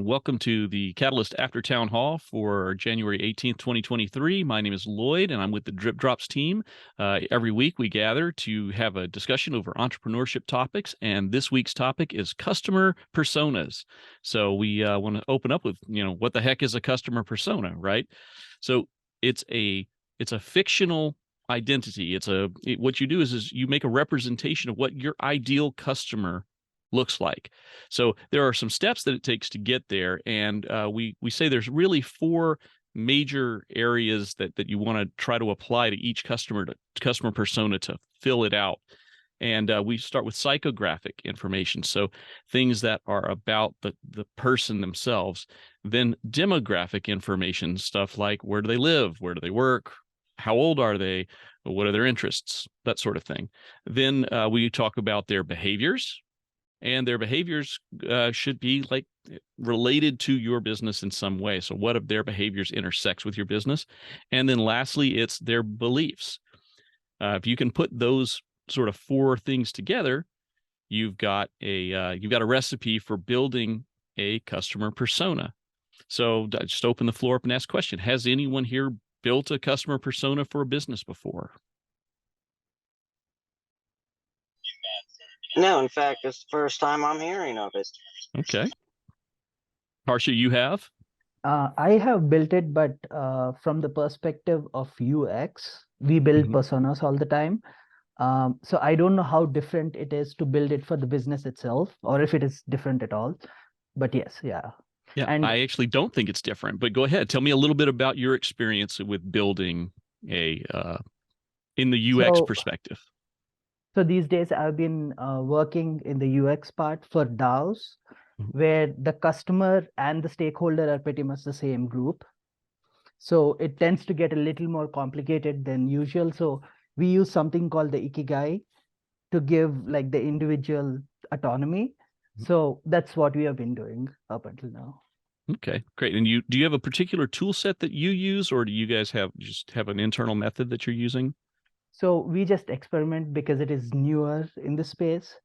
and welcome to the Catalyst After Town Hall for January 18th, 2023. My name is Lloyd, and I'm with the DripDropz team. Every week we gather to have a discussion over entrepreneurship topics, and this week's topic is customer personas. So we want to open up with, what the heck is a customer persona, right? So it's a fictional identity. What you do is you make a representation of what your ideal customer looks like. So there are some steps that it takes to get there, and we say there's really four major areas that you want to try to apply to each customer persona to fill it out. And we start with psychographic information, so things that are about the person themselves. Then demographic information, stuff like where do they live, where do they work, how old are they, what are their interests, that sort of thing. Then we talk about their behaviors. And their behaviors should be like related to your business in some way. So what of their behaviors intersects with your business? And then lastly, it's their beliefs. If you can put those sort of four things together, you've got a recipe for building a customer persona. So just open the floor up and ask a question. Has anyone here built a customer persona for a business before? No, in fact, it's the first time I'm hearing of it. Okay. Harsha, you have? I have built it, but from the perspective of UX, we build personas all the time. So I don't know how different it is to build it for the business itself, or if it is different at all. But yes, yeah. Yeah, and I actually don't think it's different, but go ahead. Tell me a little bit about your experience with building in the UX perspective. So these days I've been working in the UX part for DAOs, where the customer and the stakeholder are pretty much the same group. So it tends to get a little more complicated than usual. So we use something called the Ikigai to give like the individual autonomy. So that's what we have been doing up until now. Okay, great. And do you have a particular tool set that you use, or do you guys just have an internal method that you're using? So we just experiment because it is newer in the space,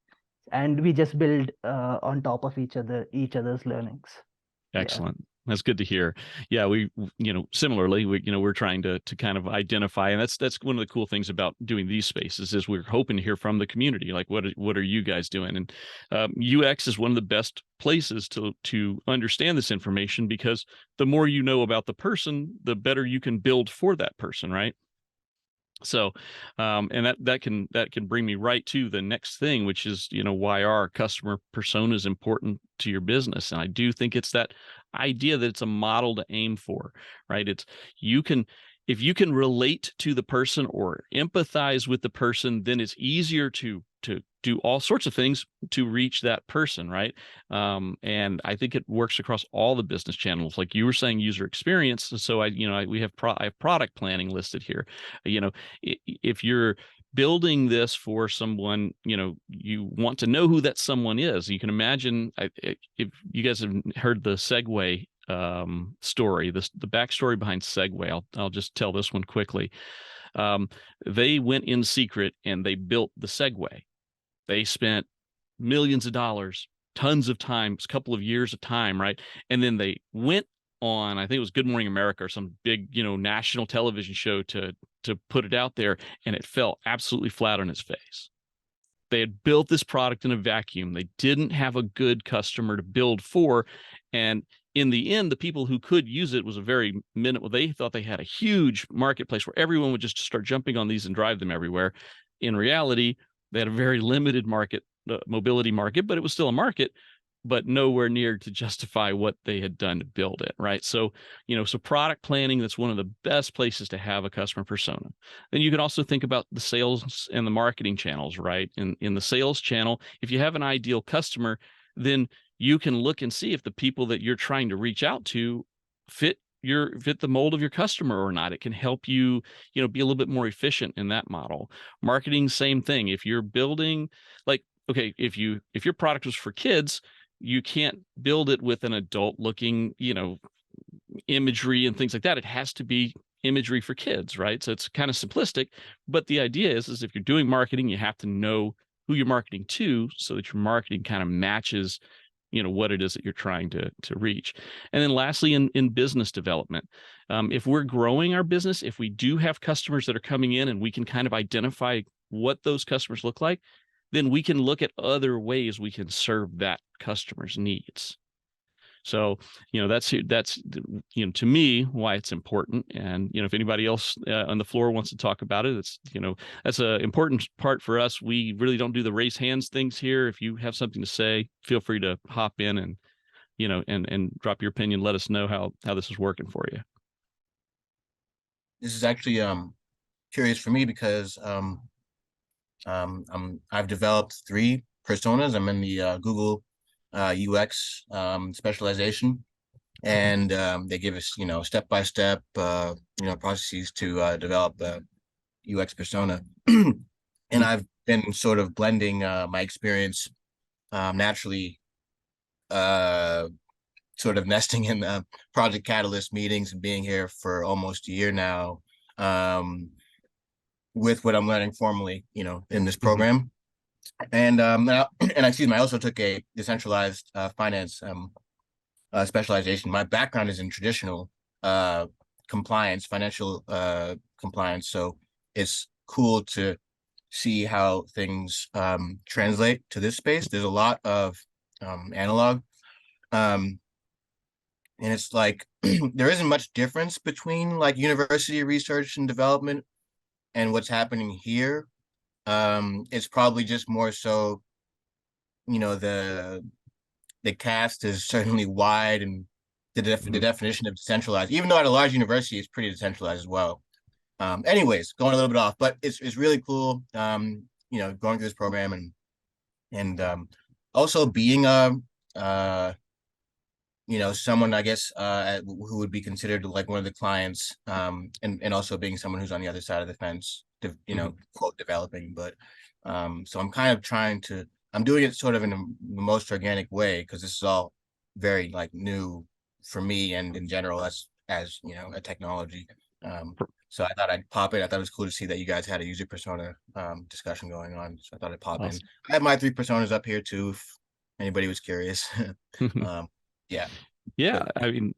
and we just build on top of each other's learnings. Excellent. Yeah. That's good to hear. Yeah, we, similarly, we're trying to kind of identify, and that's one of the cool things about doing these spaces is we're hoping to hear from the community, like what are you guys doing? And UX is one of the best places to understand this information, because the more you know about the person, the better you can build for that person, right? So, and that can bring me right to the next thing, which is, why our customer persona is important to your business. And I do think it's that idea that it's a model to aim for, right? If you can relate to the person or empathize with the person, then it's easier to do all sorts of things to reach that person, right? And I think it works across all the business channels, like you were saying, user experience. So I have product planning listed here. If you're building this for someone, you want to know who that someone is. You can imagine, if you guys have heard the Segway story, the backstory behind Segway, I'll just tell this one quickly. They went in secret and they built the Segway. They spent millions of dollars, tons of time, a couple of years of time, right? And then they went on, I think it was Good Morning America or some big, national television show to put it out there, and it fell absolutely flat on its face. They had built this product in a vacuum. They didn't have a good customer to build for, and in the end, the people who could use it was a very minimal. They thought they had a huge marketplace where everyone would just start jumping on these and drive them everywhere. In reality, they had a very limited mobility market, but it was still a market, but nowhere near to justify what they had done to build it, right? So, so product planning, that's one of the best places to have a customer persona. Then you can also think about the sales and the marketing channels, right? In the sales channel, if you have an ideal customer, then you can look and see if the people that you're trying to reach out to fit the mold of your customer or not. It can help you, be a little bit more efficient in that model. Marketing, same thing. If you're building, if your product was for kids, you can't build it with an adult looking, imagery and things like that. It has to be imagery for kids, right? So it's kind of simplistic, but the idea is if you're doing marketing, you have to know who you're marketing to so that your marketing kind of matches what it is that you're trying to reach. And then lastly, in business development, if we're growing our business, if we do have customers that are coming in and we can kind of identify what those customers look like, then we can look at other ways we can serve that customer's needs. So, that's to me why it's important. And, if anybody else on the floor wants to talk about it, it's, that's an important part for us. We really don't do the raise hands things here. If you have something to say, feel free to hop in and, and drop your opinion. Let us know how this is working for you. This is actually curious for me because I've developed 3 personas. I'm in the Google UX specialization, and they give us step-by-step processes to develop the UX persona. And I've been sort of blending my experience naturally, sort of nesting in Project Catalyst meetings and being here for almost a year now, with what I'm learning formally in this program. And excuse me, I also took a decentralized finance specialization. My background is in traditional compliance, financial compliance. So it's cool to see how things translate to this space. There's a lot of analog, and it's like there isn't much difference between like university research and development and what's happening here. It's probably just more so, the cast is certainly wide, and the definition of decentralized, even though at a large university, it's pretty decentralized as well. Anyways, going a little bit off, but it's really cool, going through this program and also being someone, I guess, who would be considered like one of the clients, and also being someone who's on the other side of the fence, quote, developing. But so I'm kind of I'm doing it sort of in the most organic way, because this is all very like new for me and in general as a technology. So I thought I'd pop in. I thought it was cool to see that you guys had a user persona discussion going on. So I thought I'd pop in. I have my 3 personas up here too, if anybody was curious. Yeah. I mean,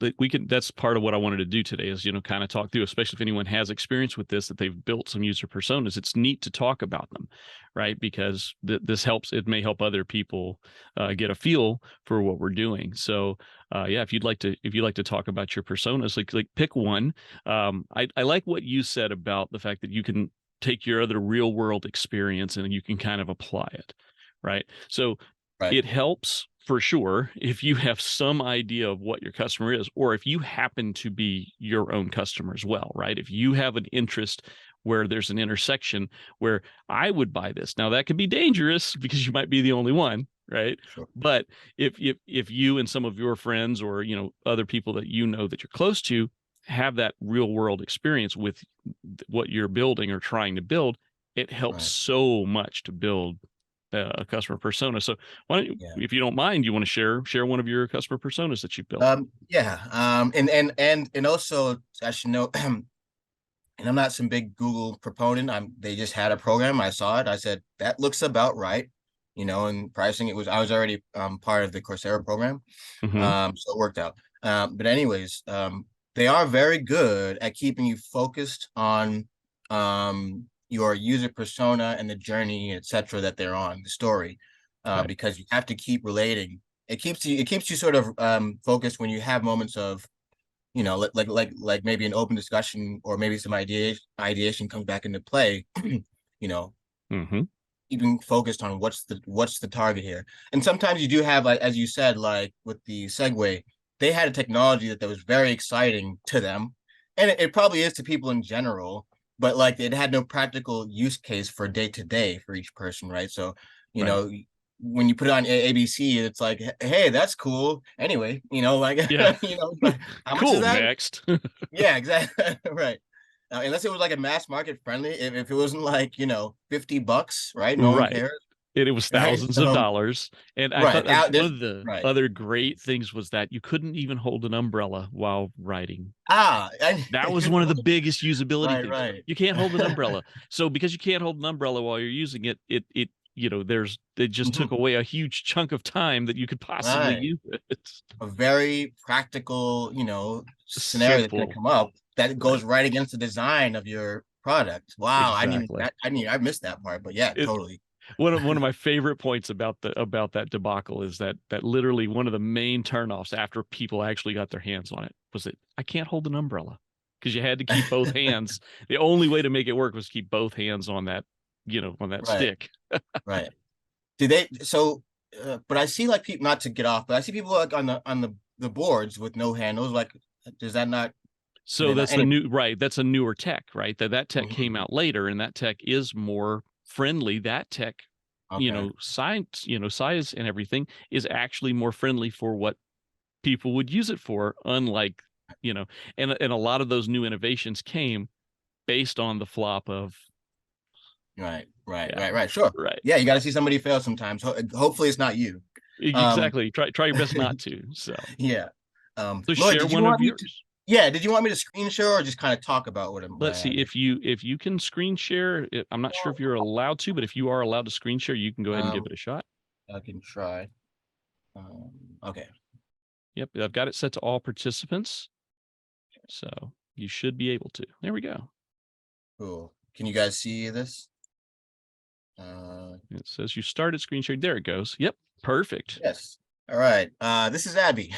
that's part of what I wanted to do today is, kind of talk through, especially if anyone has experience with this, that they've built some user personas. It's neat to talk about them, right? Because this helps. It may help other people get a feel for what we're doing. So if you'd like to talk about your personas, like pick one. I like what you said about the fact that you can take your other real world experience and you can kind of apply it, right? So it helps for sure if you have some idea of what your customer is, or if you happen to be your own customer as well, right? If you have an interest where there's an intersection where I would buy this. Now that could be dangerous because you might be the only one, right? Sure. But if you and some of your friends or other people that that you're close to have that real world experience with what you're building or trying to build, it helps so much to build a customer persona. So why don't you, if you don't mind, you want to share one of your customer personas that you built? And also I should know, and I'm not some big Google proponent. They just had a program. I saw it. I said, that looks about right. And pricing, I was already part of the Coursera program. So it worked out. But anyways, they are very good at keeping you focused on your user persona and the journey, etc., that they're on, the story, because you have to keep relating. It keeps you sort of focused when you have moments of, like maybe an open discussion or maybe some ideation comes back into play, keeping focused on what's the target here. And sometimes you do have, like, as you said, like with the Segway, they had a technology that was very exciting to them, and it probably is to people in general, but like it had no practical use case for day to day for each person, right? So, when you put it on ABC, it's like, hey, that's cool. Anyway, like, like, how much is that? Next. Yeah, exactly. Right. Unless it was like a mass market friendly, if it wasn't like, $50, right? No one cares. And it was thousands of dollars. And I thought one of the other great things was that you couldn't even hold an umbrella while writing. That was one of the biggest usability things. You can't hold an umbrella. So because you can't hold an umbrella while you're using it, they just took away a huge chunk of time that you could possibly Right. use it. A very practical, scenario that's going to Simple. come up that goes right against the design of your product. Wow, Exactly. I missed that part, but yeah, It, totally. one of my favorite points about that debacle is that literally one of the main turnoffs after people actually got their hands on it was that I can't hold an umbrella, because you had to keep both hands. The only way to make it work was keep both hands on that, on that Right. stick. Right. But I see like people, not to get off, but I see people like on the boards with no handles. Like, does that not? So that's anyway. that's a newer tech, right? That tech came Mhm. out later, and that tech is more friendly. That tech, Okay. size and everything is actually more friendly for what people would use it for, unlike, and a lot of those new innovations came based on the flop of Right. Sure. right. Yeah, you got to see somebody fail sometimes. Hopefully, it's not you. Exactly. Try your best not to. So Yeah. so Lloyd, share one of yours. did you want me to screen share or just kind of talk about what I Let's see have? if you can screen share. I'm not sure if you're allowed to, but if you are allowed to screen share, you can go ahead and give it a shot. I can try. Okay. Yep, I've got it set to all participants, so you should be able to. There we go. Cool. Can you guys see this? It says you started screen sharing. There it goes. Yep, perfect. Yes. All right. This is Abby.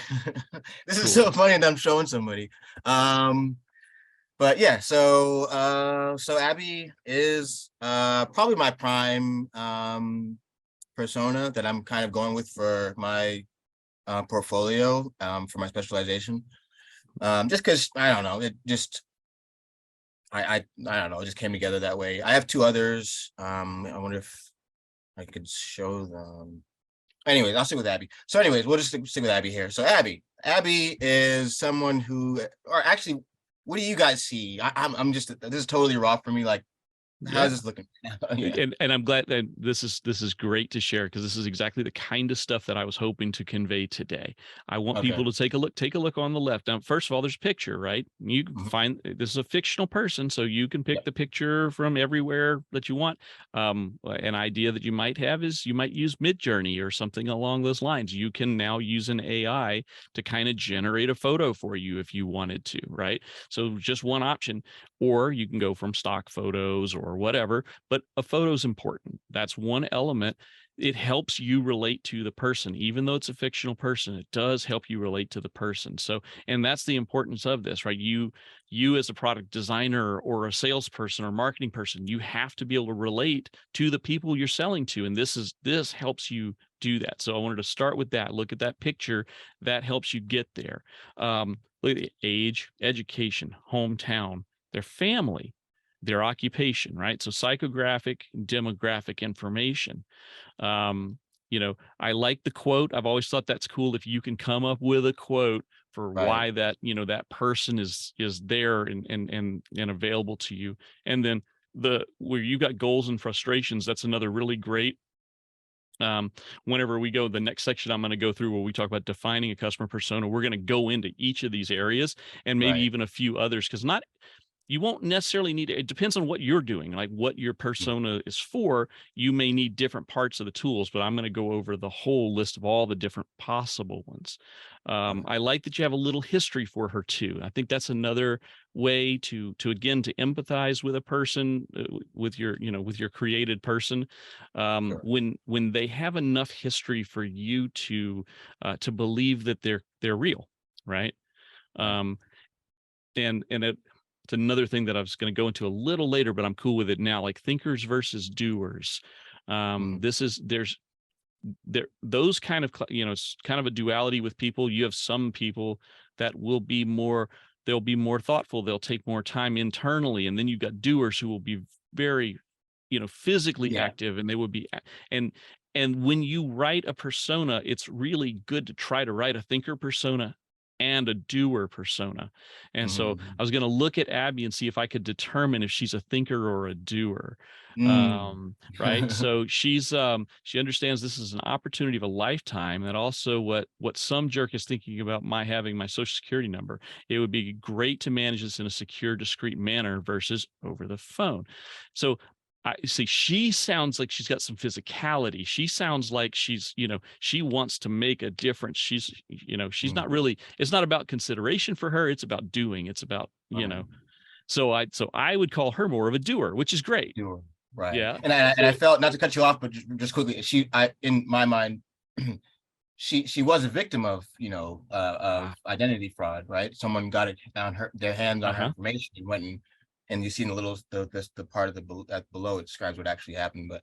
This is Cool. so funny that I'm showing somebody. But yeah, so Abby is probably my prime persona that I'm kind of going with for my portfolio, for my specialization. Just because I don't know, it just I don't know, it just came together that way. I have two others. I wonder if I could show them. Anyways, I'll stick with Abby. So anyways, we'll just stick with Abby here. So Abby is someone who, or actually, what do you guys see? I'm just, this is totally raw for me. Like, how's this looking? Yeah. And I'm glad that this is great to share, because this is exactly the kind of stuff that I was hoping to convey today. I want people to take a look on the left. Now, first of all, there's a picture, right? You can find, this is a fictional person, so you can pick the picture from everywhere that you want. An idea that you might have is you might use Midjourney or something along those lines. You can now use an AI to kind of generate a photo for you if you wanted to, right? So just one option, or you can go from stock photos or whatever, but a photo is important. That's one element. It helps you relate to the person. Even though it's a fictional person, it does help you relate to the person. So, and that's the importance of this, right? You as a product designer or a salesperson or marketing person, you have to be able to relate to the people you're selling to. And this helps you do that. So I wanted to start with that. Look at that picture. That helps you get there. Look at the age, education, hometown, their family, their occupation, right? So psychographic, demographic information. I like the quote. I've always thought that's cool if you can come up with a quote for why that, that person is there and available to you. And then where you got goals and frustrations, that's another really great. Whenever we go, the next section I'm going to go through where we talk about defining a customer persona, we're going to go into each of these areas and maybe even a few others, because you won't necessarily need it depends on what you're doing, like what your persona is for. You may need different parts of the tools, but I'm going to go over the whole list of all the different possible ones. I like that you have a little history for her too. I think that's another way to again to empathize with a person, with your created person, when they have enough history for you to believe that they're real, right? And it's another thing that I was going to go into a little later, but I'm cool with it now, like thinkers versus doers. There's those kind of, it's kind of a duality with people. You have some people that they'll be more thoughtful. They'll take more time internally. And then you've got doers who will be very, physically active, and they would be, and when you write a persona, it's really good to try to write a thinker persona and a doer persona. And so I was going to look at Abby and see if I could determine if she's a thinker or a doer. Right. So she understands this is an opportunity of a lifetime, and also what some jerk is thinking about my having my social security number. It would be great to manage this in a secure, discreet manner versus over the phone. So I see. She sounds like she's got some physicality. She sounds like she's, she wants to make a difference. She's, she's not really, it's not about consideration for her. It's about doing. It's about, so I would call her more of a doer, which is great. Doer. Right. Yeah. And I felt, not to cut you off, but just quickly, in my mind, she was a victim of, of identity fraud, right? Someone got it on their hands on her information and went and you see in the little the part of that below it describes what actually happened. But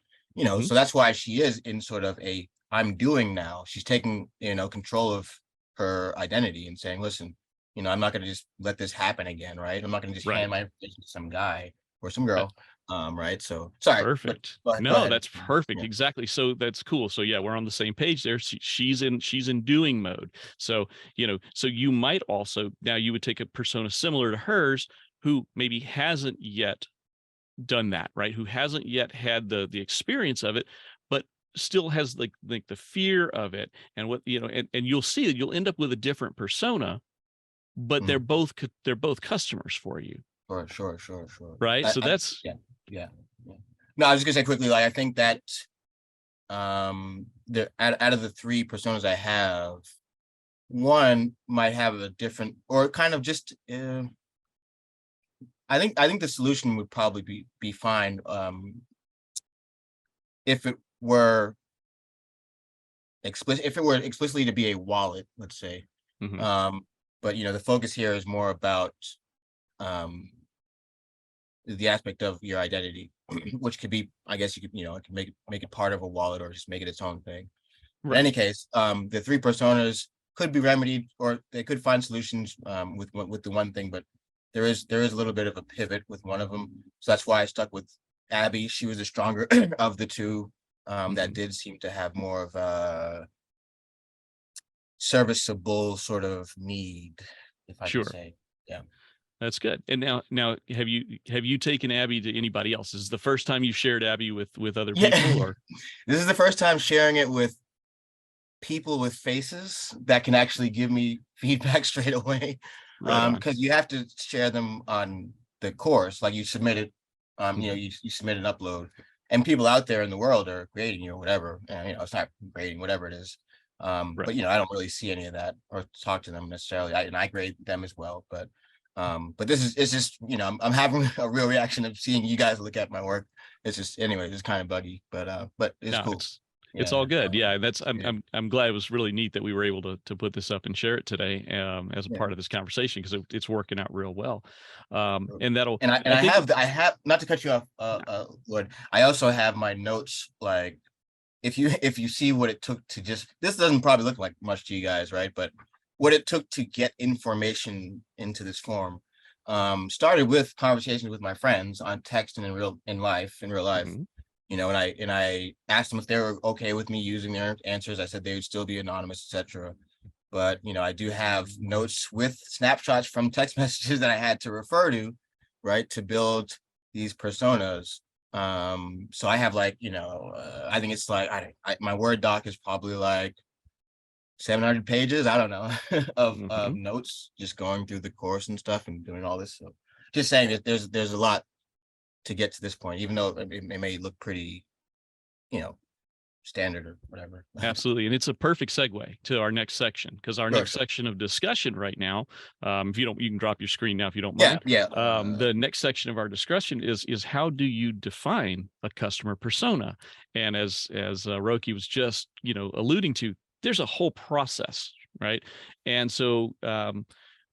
so that's why she is in sort of a I'm doing now. She's taking control of her identity and saying, listen, I'm not going to just let this happen again, right? I'm not going to just hand my information to some guy or some girl, right? So sorry. Perfect. But No, that's perfect. Yeah. Exactly. So that's cool. So yeah, we're on the same page there. She's in doing mode. So so you might also now you would take a persona similar to hers, who maybe hasn't yet done that, right? Who hasn't yet had the experience of it, but still has like the fear of it. And what, and you'll see that you'll end up with a different persona, but they're both customers for you. Sure. Right. So that's yeah. No, I was just gonna say quickly, like I think that the out of the three personas I have, one might have a different or kind of just I think the solution would probably be fine if it were explicitly to be a wallet, let's say. But the focus here is more about the aspect of your identity, which could be, I guess you could, it can make it part of a wallet or just make it its own thing. Right. In any case, the three personas could be remedied, or they could find solutions with the one thing, but there is a little bit of a pivot with one of them. So that's why I stuck with Abby. She was the stronger of the two. That did seem to have more of a serviceable sort of need, if I could say. Yeah. That's good. And now have you taken Abby to anybody else? Is this the first time you've shared Abby with other people, or this is the first time sharing it with people with faces that can actually give me feedback straight away? Because you have to share them on the course, like you submit it, you submit an upload, and people out there in the world are grading you or whatever. It's not grading, whatever it is. But I don't really see any of that or talk to them necessarily. I grade them as well, but it's just I'm having a real reaction of seeing you guys look at my work. It's just it's kind of buggy, but it's cool. It's all good. I'm glad. It was really neat that we were able to put this up and share it today as a part of this conversation, because it's working out real well. And I have not to cut you off, Lord. I also have my notes, like if you see what it took to this doesn't probably look like much to you guys, right? But what it took to get information into this form started with conversations with my friends on text and in real life. And I asked them if they were okay with me using their answers. I said they would still be anonymous, etc. But I do have notes with snapshots from text messages that I had to refer to, right, to build these personas. So I have I think it's like my Word doc is probably like 700 pages. I don't know of notes, just going through the course and stuff and doing all this. So just saying that there's a lot to get to this point, even though it may look pretty, standard or whatever. Absolutely. And it's a perfect segue to our next section, because our next section of discussion right now, if you don't, you can drop your screen now if you don't mind. The next section of our discussion is how do you define a customer persona? And as Roki was just, alluding to, there's a whole process, right? And so,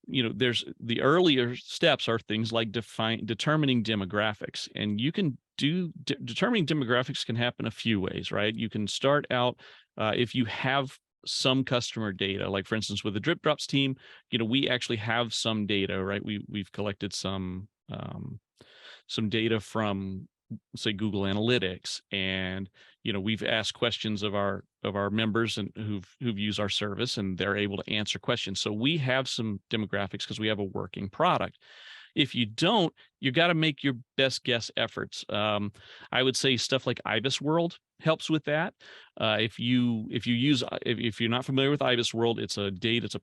there's the earlier steps are things like determining demographics, and you can determining demographics can happen a few ways, right? You can start out if you have some customer data, like for instance, with the DripDropz team, we actually have some data, right? We've collected some data from, say, Google Analytics, and we've asked questions of our members and who've used our service, and they're able to answer questions. So we have some demographics because we have a working product. If you don't, you got to make your best guess efforts. I would say stuff like Ibis World helps with that. If you're not familiar with Ibis World, it's a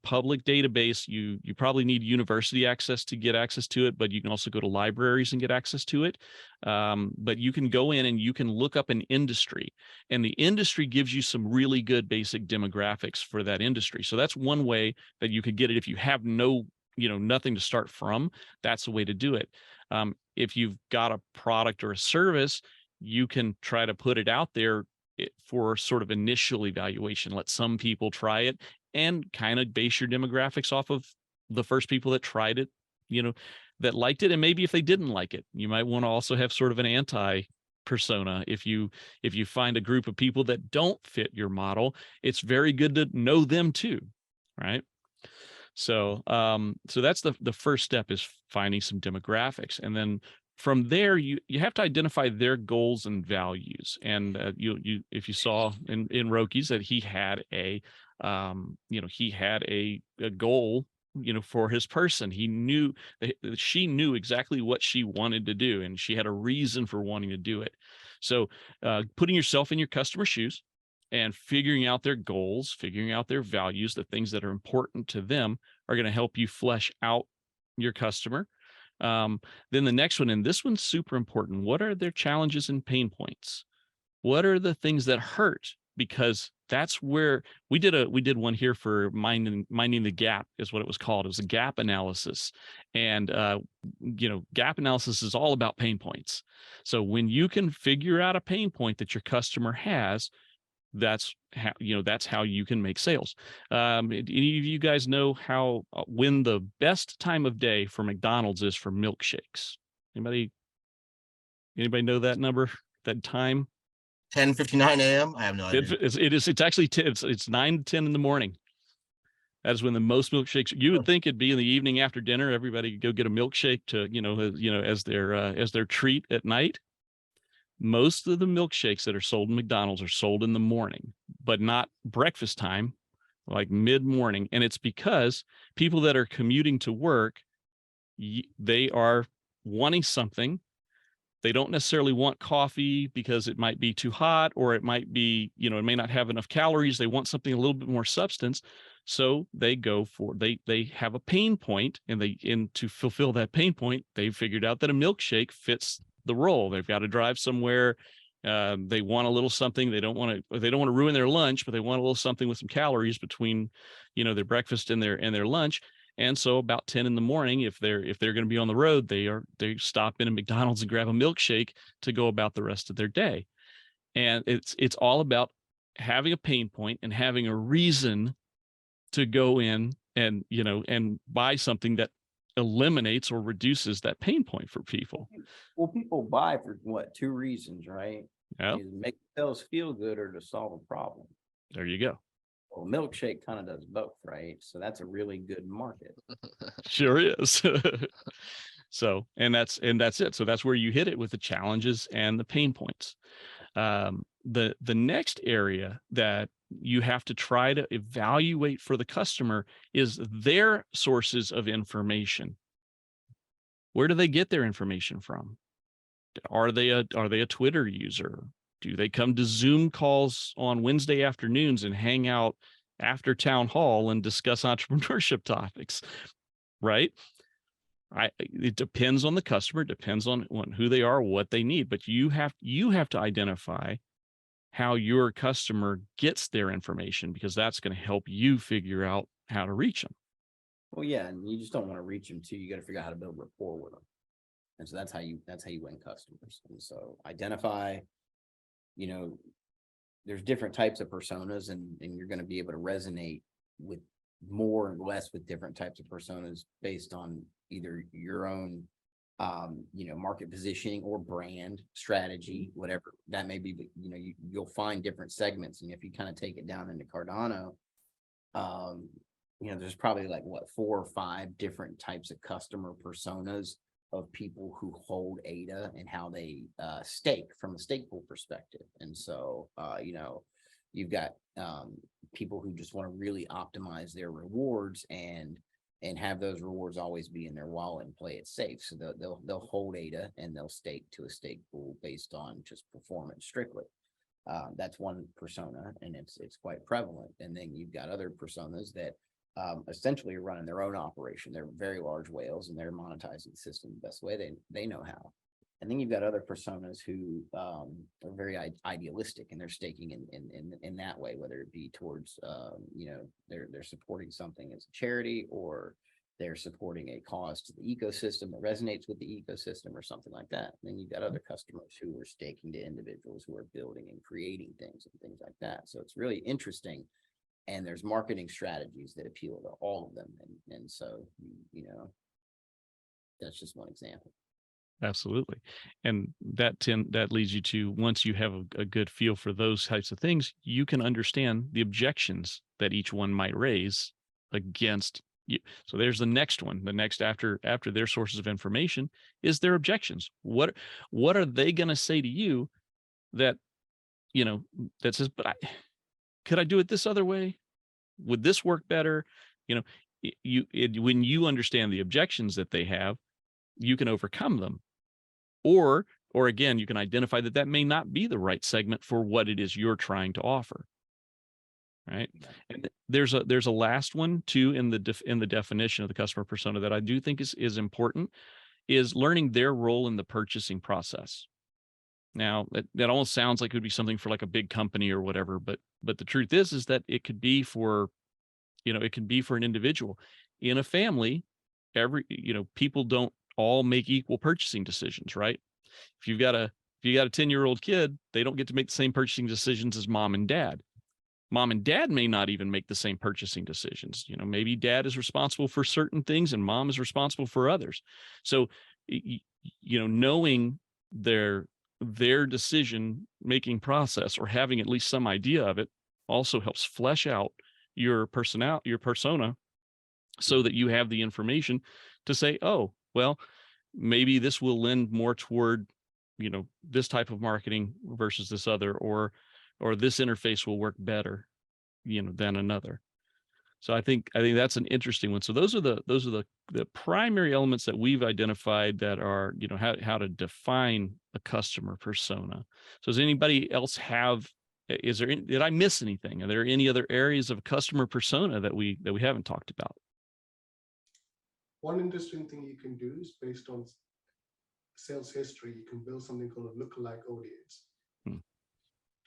public database. You probably need university access to get access to it, but you can also go to libraries and get access to it. But you can go in and you can look up an industry, and the industry gives you some really good basic demographics for that industry. So that's one way that you could get it if you have nothing to start from. That's the way to do it. If you've got a product or a service, you can try to put it out there for sort of initial evaluation. Let some people try it and kind of base your demographics off of the first people that tried it, that liked it. And maybe if they didn't like it, you might want to also have sort of an anti persona. If you find a group of people that don't fit your model, it's very good to know them too, right? So that's the first step, is finding some demographics. And then from there, you have to identify their goals and values. And if you saw in Roki's that he had a goal, for his person. He knew that she knew exactly what she wanted to do, and she had a reason for wanting to do it. So putting yourself in your customer's shoes and figuring out their goals, figuring out their values, the things that are important to them, are going to help you flesh out your customer. Then the next one, and this one's super important: what are their challenges and pain points? What are the things that hurt? Because that's where we did one here for minding the gap, is what it was called. It was a gap analysis. And gap analysis is all about pain points. So when you can figure out a pain point that your customer has, that's how you can make sales. Any of you guys know when the best time of day for McDonald's is for milkshakes? Anybody know that number, that time? 10:59 a.m. I have no idea. It's actually it's 9 to 10 in the morning. That is when the most milkshakes. You would think it'd be in the evening after dinner. Everybody go get a milkshake to as their treat at night. Most of the milkshakes that are sold in McDonald's are sold in the morning, but not breakfast time, like mid-morning. And it's because people that are commuting to work, they are wanting something. They don't necessarily want coffee because it might be too hot, or it might be, it may not have enough calories. They want something a little bit more substance. So they go for, they have a pain point, and to fulfill that pain point, they figured out that a milkshake fits the role. They've got to drive somewhere. They want a little something. They don't want to ruin their lunch, but they want a little something with some calories between, their breakfast and their lunch. And so about 10 in the morning, if they're going to be on the road, they stop in a McDonald's and grab a milkshake to go about the rest of their day. And it's all about having a pain point and having a reason to go in and buy something that eliminates or reduces that pain point for people. Well, people buy for what? 2 reasons, right? Yeah. Either make themselves feel good or to solve a problem. There you go. Well, milkshake kind of does both, right? So that's a really good market. Sure is. So, and that's it. So that's where you hit it with the challenges and the pain points. The next area that you have to try to evaluate for the customer is their sources of information. Where do they get their information from? Are they a Twitter user? Do they come to Zoom calls on Wednesday afternoons and hang out after town hall and discuss entrepreneurship topics? Right? It depends on the customer, depends on who they are, what they need, but you have to identify how your customer gets their information, because that's going to help you figure out how to reach them. Well, yeah, and you just don't want to reach them too. You got to figure out how to build rapport with them. And so that's how you win customers. And so identify, there's different types of personas, and you're going to be able to resonate with more and less with different types of personas based on either your own market positioning or brand strategy, whatever that may be. But you'll find different segments, and if you kind of take it down into Cardano, there's probably 4 or 5 different types of customer personas of people who hold ADA and how they stake from a stake pool perspective. And so you've got people who just want to really optimize their rewards, and and have those rewards always be in their wallet and play it safe. So they'll hold ADA and they'll stake to a stake pool based on just performance strictly. That's one persona, and it's quite prevalent. And then you've got other personas that essentially are running their own operation. They're very large whales, and they're monetizing the system the best way they know how. And then you've got other personas who are very idealistic, and they're staking in that way, whether it be towards they're supporting something as a charity, or they're supporting a cause to the ecosystem that resonates with the ecosystem or something like that. And then you've got other customers who are staking to individuals who are building and creating things and things like that. So it's really interesting. And there's marketing strategies that appeal to all of them. And so, that's just one example. Absolutely. And that leads you to, once you have a good feel for those types of things, you can understand the objections that each one might raise against you. So there's the next one. The next after their sources of information is their objections. What are they going to say to you that says, but could I do it this other way? Would this work better? When you understand the objections that they have, you can overcome them. Or again, you can identify that may not be the right segment for what it is you're trying to offer. Right. And there's a last one too in the definition of the customer persona that I do think is important, is learning their role in the purchasing process. Now that almost sounds like it would be something for like a big company or whatever, but the truth is that it could be for, it can be for an individual. In a family, people don't all make equal purchasing decisions, right? If you've got a 10-year-old kid, they don't get to make the same purchasing decisions as mom and dad. Mom and dad may not even make the same purchasing decisions. Maybe dad is responsible for certain things and mom is responsible for others. So, knowing their decision making process, or having at least some idea of it, also helps flesh out your persona, so that you have the information to say, oh, well, maybe this will lend more toward, this type of marketing versus this other, or this interface will work better, than another. So I think that's an interesting one. So those are the primary elements that we've identified that are, how to define a customer persona. So does anybody else did I miss anything? Are there any other areas of customer persona that we haven't talked about? One interesting thing you can do is, based on sales history, you can build something called a lookalike audience. Do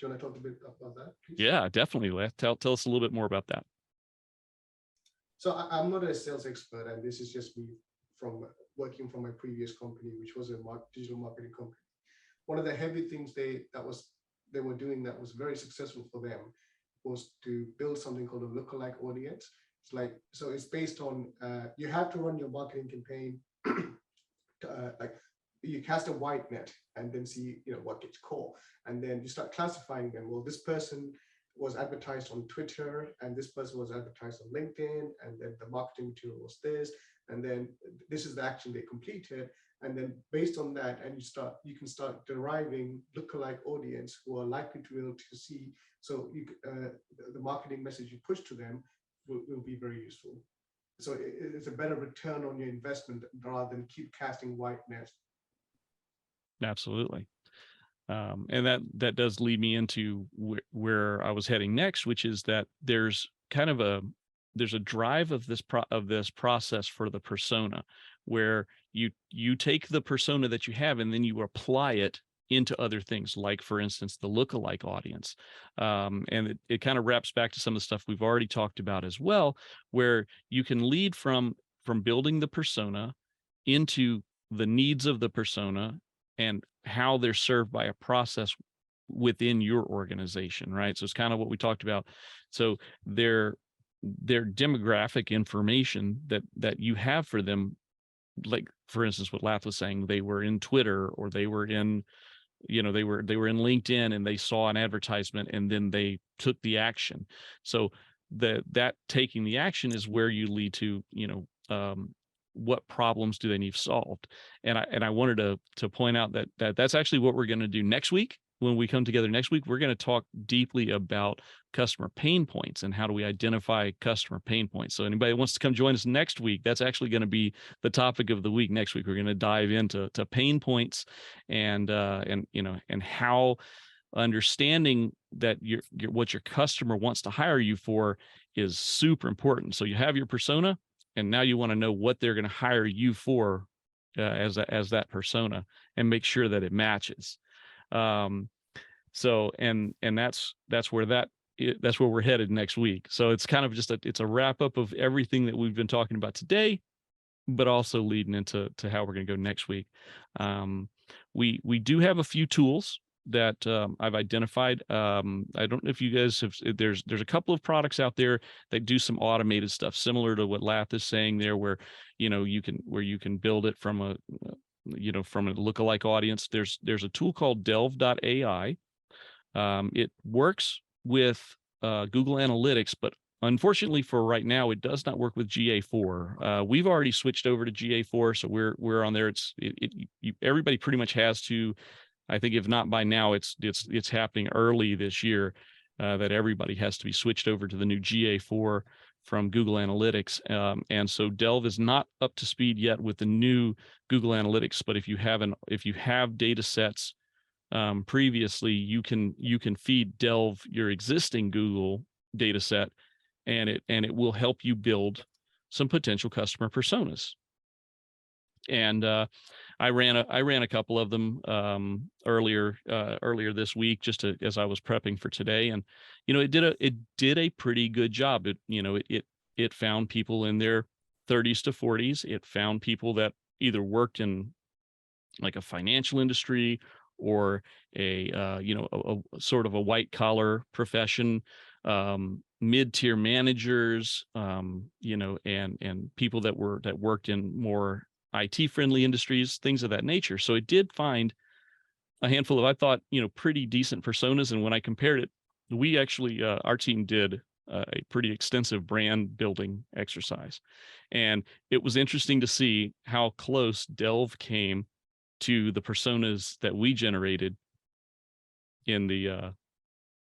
you want to talk a bit about that, please? Yeah, definitely. Tell us a little bit more about that. So I'm not a sales expert, and this is just me from working from my previous company, which was a digital marketing company. One of the heavy things they were doing that was very successful for them was to build something called a lookalike audience. So it's based on, you have to run your marketing campaign, you cast a wide net and then see, what gets caught. And then you start classifying them. Well, this person was advertised on Twitter, and this person was advertised on LinkedIn, and then the marketing material was this, and then this is the action they completed. And then based on that, and you can start deriving lookalike audience who are likely to be able to see. So the marketing message you push to them will be very useful. So it's a better return on your investment rather than keep casting wide nets. Absolutely. And that does lead me into where I was heading next, which is that there's kind of a drive of this process for the persona, where you take the persona that you have and then you apply it into other things, like, for instance, the lookalike audience. And it kind of wraps back to some of the stuff we've already talked about as well, where you can lead from building the persona into the needs of the persona and how they're served by a process within your organization, right? So it's kind of what we talked about. So their demographic information that you have for them, like, for instance, what Lath was saying, they were in Twitter, or they were in, they were in LinkedIn, and they saw an advertisement and then they took the action. So that taking the action is where you lead to, what problems do they need solved? And I wanted to point out that that's actually what we're going to do next week. when we come together next week, we're going to talk deeply about customer pain points and how do we identify customer pain points. So anybody who wants to come join us next week, that's actually going to be the topic of the week next week. We're going to dive into pain points and how understanding that your what your customer wants to hire you for is super important. So you have your persona, and now you want to know what they're going to hire you for as that persona, and make sure that it matches. So that's where we're headed next week. So it's kind of just it's a wrap up of everything that we've been talking about today, but also leading into how we're going to go next week. We do have a few tools that I've identified. I don't know if you guys have. There's a couple of products out there that do some automated stuff, similar to what Lath is saying there, where you can build it from a from a lookalike audience. There's a tool called delve.ai. It works with Google Analytics, but unfortunately for right now, it does not work with GA4. We've already switched over to GA4, so we're on there. Everybody pretty much has to. I think if not by now, it's happening early this year that everybody has to be switched over to the new GA4 from Google Analytics. And so Delve is not up to speed yet with the new Google Analytics. But if you have data sets previously, you can feed Delve your existing Google data set, and it will help you build some potential customer personas. And I ran a couple of them earlier this week, just as I was prepping for today, and it did a pretty good job. It found people in their 30s to 40s. It found people that either worked in like a financial industry or a sort of a white collar profession, mid-tier managers, and people that worked in more IT friendly industries, things of that nature. So it did find a handful of, I thought, pretty decent personas. And when I compared it, we actually, our team did a pretty extensive brand building exercise. And it was interesting to see how close Delve came to the personas that we generated in the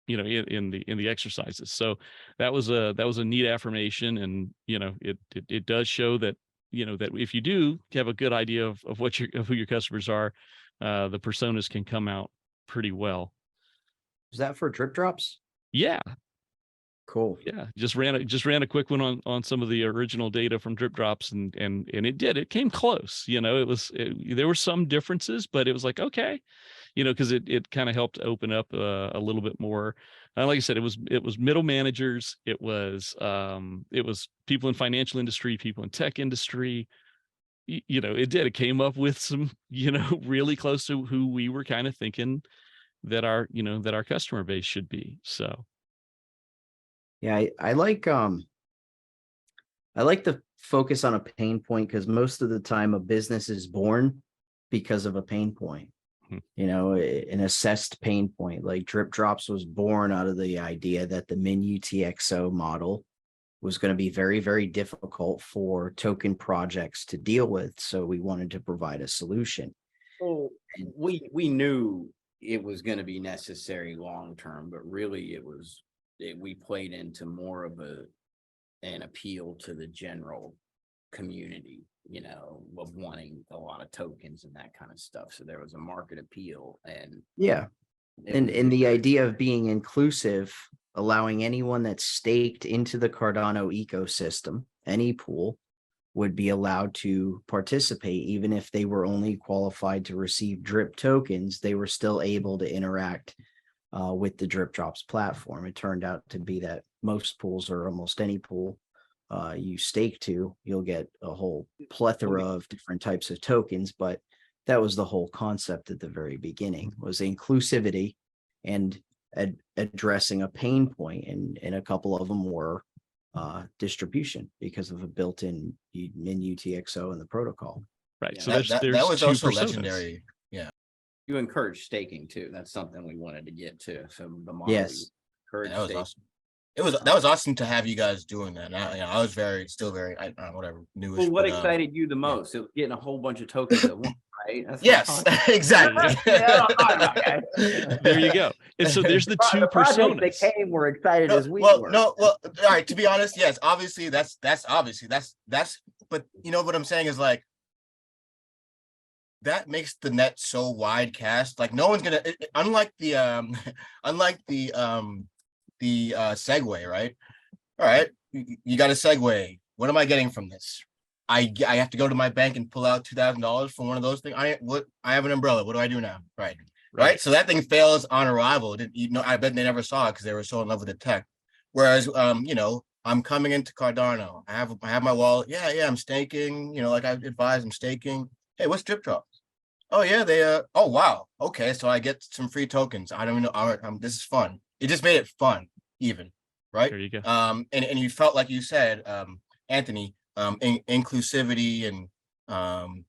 in the exercises. So that was a neat affirmation. And it does show that that if you do have a good idea of who your customers are, the personas can come out pretty well. Is that for DripDropz? Yeah. Cool. Yeah. Just ran a quick one on some of the original data from DripDropz, and it came close. There were some differences, but it was like, okay, because it kind of helped open up a little bit more. Like I said, it was middle managers. It was people in financial industry, people in tech industry. It came up with some, really close to who we were kind of thinking that our customer base should be. So. Yeah, I like the focus on a pain point, because most of the time a business is born because of a pain point. An assessed pain point. Like DripDropz was born out of the idea that the min UTXO model was going to be very, very difficult for token projects to deal with. So we wanted to provide a solution. Oh, And we knew it was going to be necessary long term, but really we played into more of an appeal to the general community, of wanting a lot of tokens and that kind of stuff. So there was a market appeal, and yeah. And the idea of being inclusive, allowing anyone that's staked into the Cardano ecosystem, any pool, would be allowed to participate. Even if they were only qualified to receive drip tokens, they were still able to interact with the DripDropz platform. It turned out to be that most pools, or almost any pool you stake to, you'll get a whole plethora of different types of tokens. But that was the whole concept at the very beginning, was inclusivity and addressing a pain point. And a couple of them were distribution, because of a built-in min UTXO in the protocol. Right. Yeah, So that was also personas. legendary. you encourage staking too. That's something we wanted to get to. So the model, Yes. encourage That was staking. awesome. That was awesome to have you guys doing that. And I was still very whatever newish. Well, what but, excited you the most? It was getting a whole bunch of tokens at once, right? That's Yes, exactly. There you go. And so there's the two projects personas. that came were excited No, as we well, were. no, well, all right. To be honest, yes, obviously that's obviously that's. But you know what I'm saying is like that makes the net so wide cast. Like no one's gonna. Unlike the segue, right? All right, you got a segue. What am I getting from this? I have to go to my bank and pull out $2,000 for one of those things. I have an umbrella. What do I do now? Right. So that thing fails on arrival. I bet they never saw it because they were so in love with the tech. Whereas, you know, I'm coming into Cardano. I have my wallet. Yeah, I'm staking. You know, like I advised, I'm staking. Hey, what's DripDropz? Oh yeah, oh wow. Okay, so I get some free tokens. I don't even know. This is fun. It just made it fun, even. Right. There you go. And you felt like you said, Anthony, inclusivity and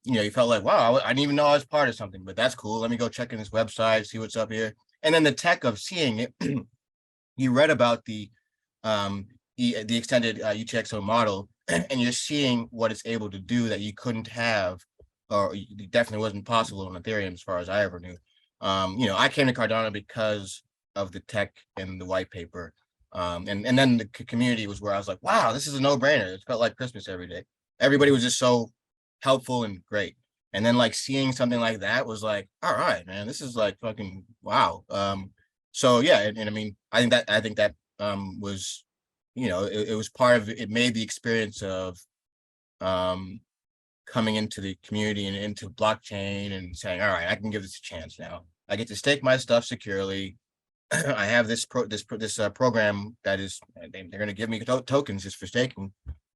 you know, you felt like, wow, I didn't even know I was part of something, but that's cool. Let me go check in this website, see what's up here. And then the tech of seeing it, you read about the extended UTXO model, and you're seeing what it's able to do that you couldn't have, or it definitely wasn't possible on Ethereum as far as I ever knew. You know, I came to Cardano because of the tech and the white paper. And then the community was where I was like, wow, this is a no-brainer. It felt like Christmas every day. Everybody was just so helpful and great. And then like seeing something like that was like, all right, man, this is like fucking wow. So yeah, and I mean, I think that was, you know, it was part of it made the experience of coming into the community and into blockchain and saying, all right, I can give this a chance now. I get to stake my stuff securely. I have this program that is they're going to give me tokens just for staking,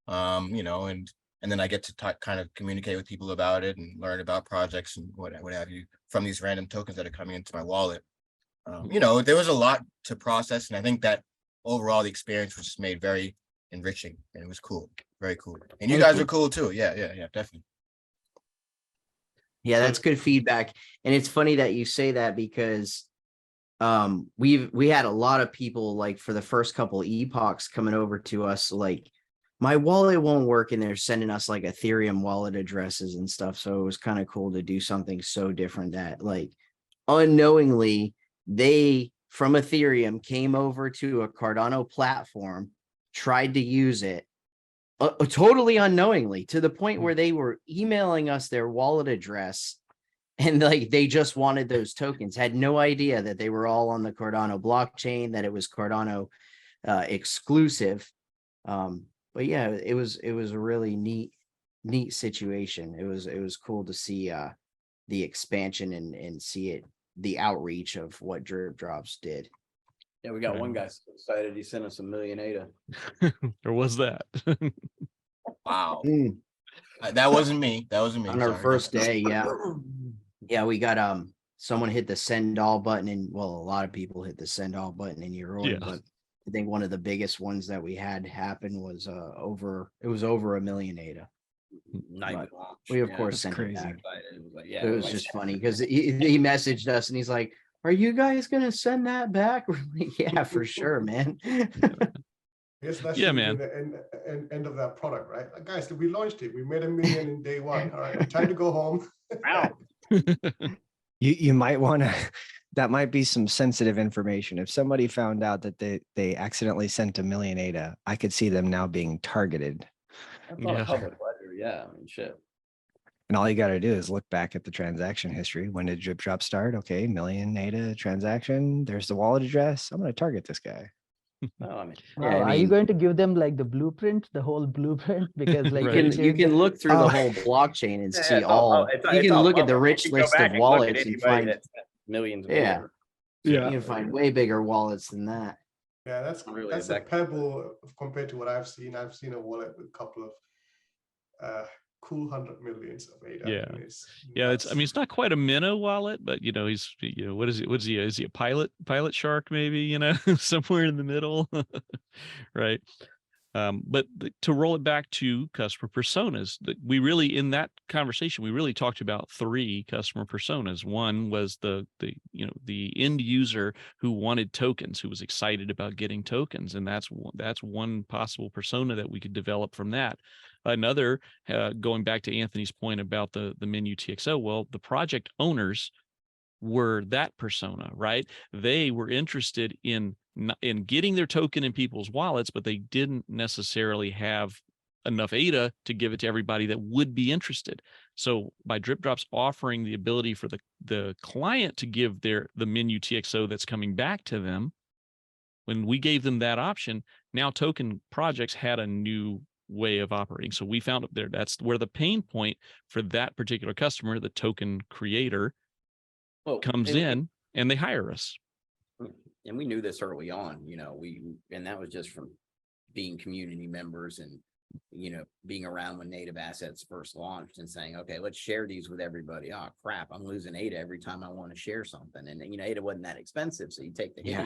you know, and then I get to kind of communicate with people about it and learn about projects and what have you from these random tokens that are coming into my wallet. You know, there was a lot to process, and I think that overall the experience was just made very enriching, and it was cool, very cool. And you guys are cool too. Yeah, definitely. Yeah, that's good feedback. And it's funny that you say that because we had a lot of people like for the first couple epochs coming over to us like my wallet won't work, and they're sending us like Ethereum wallet addresses and stuff. So it was kind of cool to do something so different that like unknowingly they from Ethereum came over to a Cardano platform, tried to use it totally unknowingly to the point where they were emailing us their wallet address. And like they just wanted those tokens, had no idea that they were all on the Cardano blockchain, that it was Cardano exclusive. But yeah, it was a really neat situation. It was cool to see the expansion and see it, the outreach of what DripDropz did. Yeah, we got one guy so excited he sent us $1 million ADA. Or was that? Wow. That wasn't me. On our first day. Yeah. Yeah, we got someone hit the send all button, and well, a lot of people hit the send all button in your order, but I think one of the biggest ones that we had happen was over $1 million ADA. We of course sent it back. It was just funny because he messaged us and he's like, "Are you guys gonna send that back?" We're like, "Yeah, for sure, man." Yes, that Yeah, should man. be the end of that product, right? Like, guys, we launched it. We made $1 million in day one. All right, time to go home. Wow. You might want to, that might be some sensitive information. If somebody found out that they accidentally sent $1 million ADA, I could see them now being targeted. That's not a public ledger. Yeah, I mean, shit. And all you got to do is look back at the transaction history. When did DripDropz start? Okay, $1 million ADA transaction. There's the wallet address. I'm going to target this guy. No, I mean, Are you going to give them like the blueprint, the whole blueprint? Because like you can look through the whole blockchain and see all. You can look at the rich list of wallets and find millions. Yeah, you can find way bigger wallets than that. Yeah, that's a pebble compared to what I've seen. I've seen a wallet with a couple of cool 100 millions of ADA. Yeah. It's not quite a minnow wallet, but he's what is it? What is he? Is he a pilot shark? Maybe somewhere in the middle, right? But to roll it back to customer personas, we really in that conversation we really talked about 3 customer personas. One was the end user who wanted tokens, who was excited about getting tokens, and that's one possible persona that we could develop from that. another, going back to Anthony's point about the menu TXO, well, the project owners were that persona, right? They were interested in getting their token in people's wallets, but they didn't necessarily have enough ADA to give it to everybody that would be interested. So by DripDropz offering the ability for the client to give the menu TXO that's coming back to them, when we gave them that option, now token projects had a new way of operating. So we found up there, that's where the pain point for that particular customer, the token creator, comes in, and they hire us. And we knew this early on, and that was just from being community members and, being around when native assets first launched and saying, okay, let's share these with everybody. Oh crap, I'm losing ADA every time I want to share something. And ADA wasn't that expensive. So you take the hit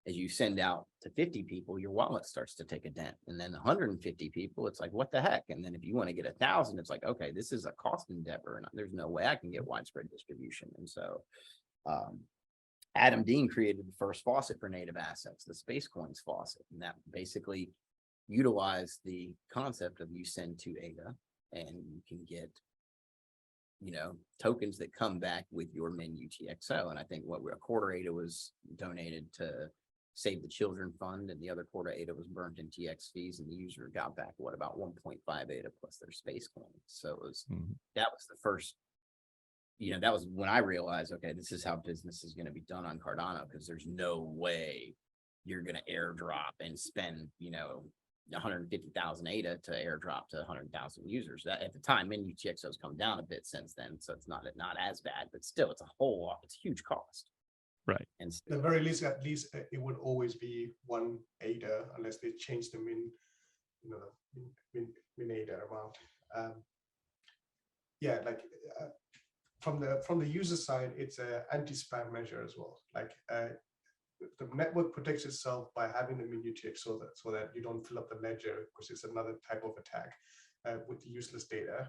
as you send out to 50 people, your wallet starts to take a dent. And then 150 people, it's like, what the heck? And then if you want to get 1,000, it's like, okay, this is a cost endeavor and there's no way I can get widespread distribution. And so Adam Dean created the first faucet for native assets, the Space Coins faucet. And that basically utilized the concept of you send to ADA and you can get, tokens that come back with your menu TXO. And I think a quarter ADA was donated to Save the Children Fund, and the other quarter ADA was burnt in TX fees, and the user got back about 1.5 ADA plus their Space Coins. So it was that was the first, that was when I realized, okay, this is how business is going to be done on Cardano, because there's no way you're going to airdrop and spend 150,000 ADA to airdrop to 100,000 users. That at the time, menu TXO's come down a bit since then, so it's not as bad, but still, it's a huge cost. Right. And at the very least, it would always be one ADA unless they change the min ADA amount. From the user side, it's an anti-spam measure as well. The network protects itself by having the menu TXO so that you don't fill up the ledger, because it's another type of attack with the useless data.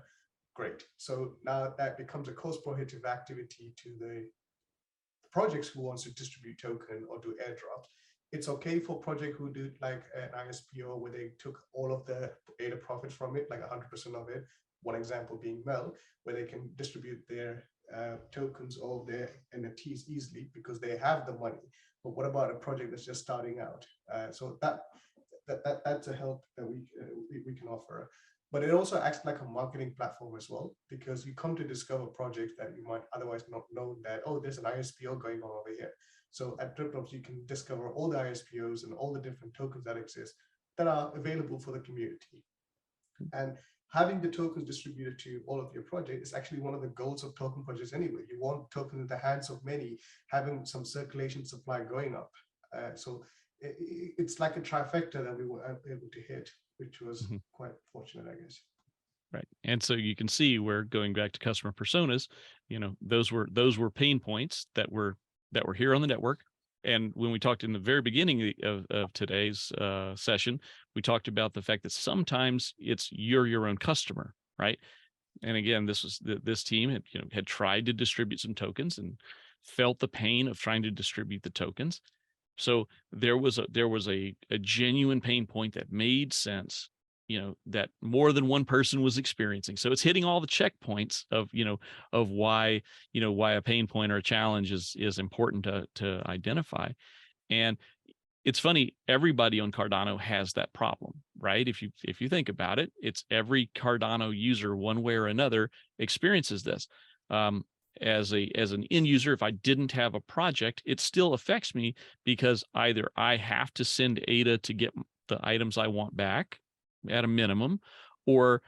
Great. So now that becomes a cost prohibitive activity to the projects who wants to distribute token or do airdrop. It's okay for project who do like an ISPO where they took all of the ADA profits from it, like 100% of it. One example being Mel, where they can distribute their tokens or their NFTs easily because they have the money. But what about a project that's just starting out? So that's a help that we can offer. But it also acts like a marketing platform as well, because you come to discover projects that you might otherwise not know that, oh, there's an ISPO going on over here. So at DripDropz, you can discover all the ISPOs and all the different tokens that exist that are available for the community. And having the tokens distributed to all of your projects is actually one of the goals of token projects anyway. You want tokens in the hands of many, having some circulation supply going up. So it's like a trifecta that we were able to hit, which was quite fortunate, I guess. Right. And so you can see where, going back to customer personas, those were pain points that were here on the network. And when we talked in the very beginning of today's session, we talked about the fact that sometimes it's you're your own customer, right? And again, this team had tried to distribute some tokens and felt the pain of trying to distribute the tokens. So there was a genuine pain point that made sense, that more than one person was experiencing. So it's hitting all the checkpoints of why a pain point or a challenge is important to identify. And it's funny, everybody on Cardano has that problem, right? If you think about it, it's every Cardano user, one way or another, experiences this. As an end user, if I didn't have a project, it still affects me, because either I have to send ADA to get the items I want back at a minimum, or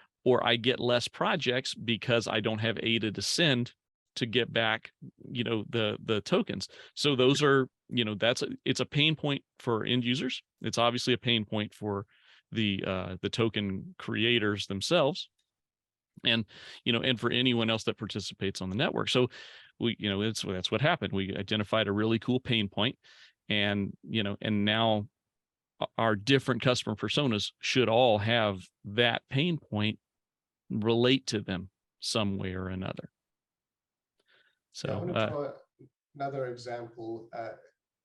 I get less projects because I don't have ADA to send to get back, the tokens. So those are, it's a pain point for end users. It's obviously a pain point for the token creators themselves. And for anyone else that participates on the network. So that's what happened. We identified a really cool pain point, and now our different customer personas should all have that pain point relate to them some way or another. So I want to throw another example.